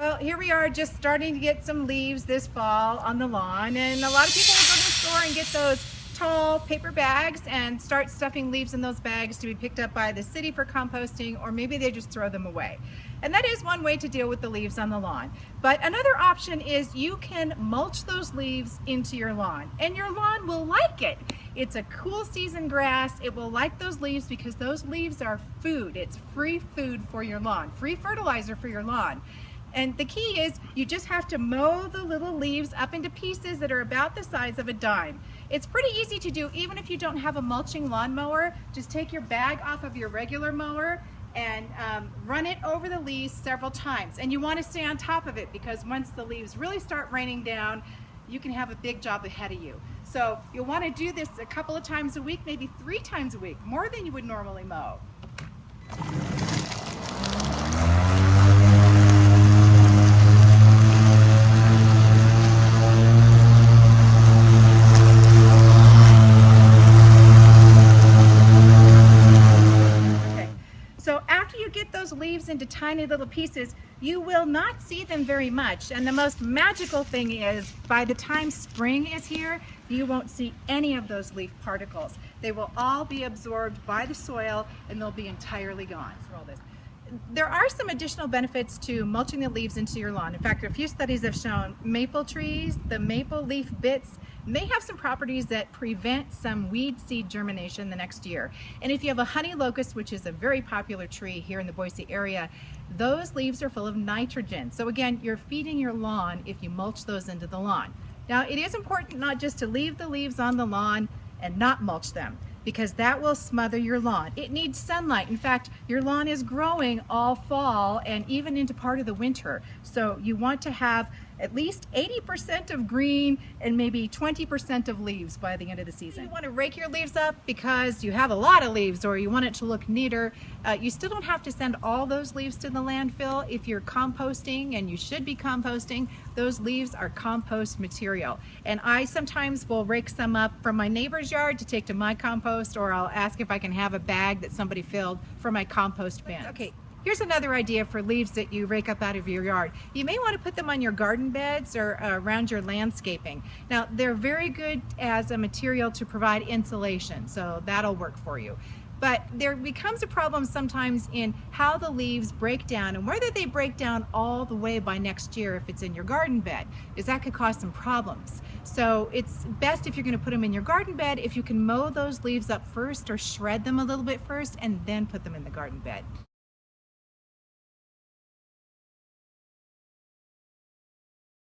Well, here we are just starting to get some leaves this fall on the lawn, and a lot of people will go to the store and get those tall paper bags and start stuffing leaves in those bags to be picked up by the city for composting, or maybe they just throw them away. And that is one way to deal with the leaves on the lawn. But another option is you can mulch those leaves into your lawn, and your lawn will like it. It's a cool season grass. It will like those leaves because those leaves are food. It's free food for your lawn, free fertilizer for your lawn. And the key is you just have to mow the little leaves up into pieces that are about the size of a dime. It's pretty easy to do even if you don't have a mulching lawnmower. Just take your bag off of your regular mower and run it over the leaves several times. And you want to stay on top of it because once the leaves really start raining down, you can have a big job ahead of you. So you'll want to do this a couple of times a week, maybe 3 times a week, more than you would normally mow. So after you get those leaves into tiny little pieces, you will not see them very much. And the most magical thing is by the time spring is here, you won't see any of those leaf particles. They will all be absorbed by the soil and they'll be entirely gone. There are some additional benefits to mulching the leaves into your lawn. In fact, a few studies have shown maple trees, the maple leaf bits, may have some properties that prevent some weed seed germination the next year. And if you have a honey locust, which is a very popular tree here in the Boise area, those leaves are full of nitrogen. So again, you're feeding your lawn if you mulch those into the lawn. Now, it is important not just to leave the leaves on the lawn and not mulch them, because that will smother your lawn. It needs sunlight. In fact, your lawn is growing all fall and even into part of the winter. So you want to have at least 80% of green and maybe 20% of leaves by the end of the season. You want to rake your leaves up because you have a lot of leaves or you want it to look neater. You still don't have to send all those leaves to the landfill. If you're composting, and you should be composting, those leaves are compost material. And I sometimes will rake some up from my neighbor's yard to take to my compost, or I'll ask if I can have a bag that somebody filled for my compost bin. Okay. Here's another idea for leaves that you rake up out of your yard. You may want to put them on your garden beds or around your landscaping. Now, they're very good as a material to provide insulation, so that'll work for you. But there becomes a problem sometimes in how the leaves break down and whether they break down all the way by next year if it's in your garden bed, because that could cause some problems. So it's best if you're going to put them in your garden bed if you can mow those leaves up first or shred them a little bit first and then put them in the garden bed.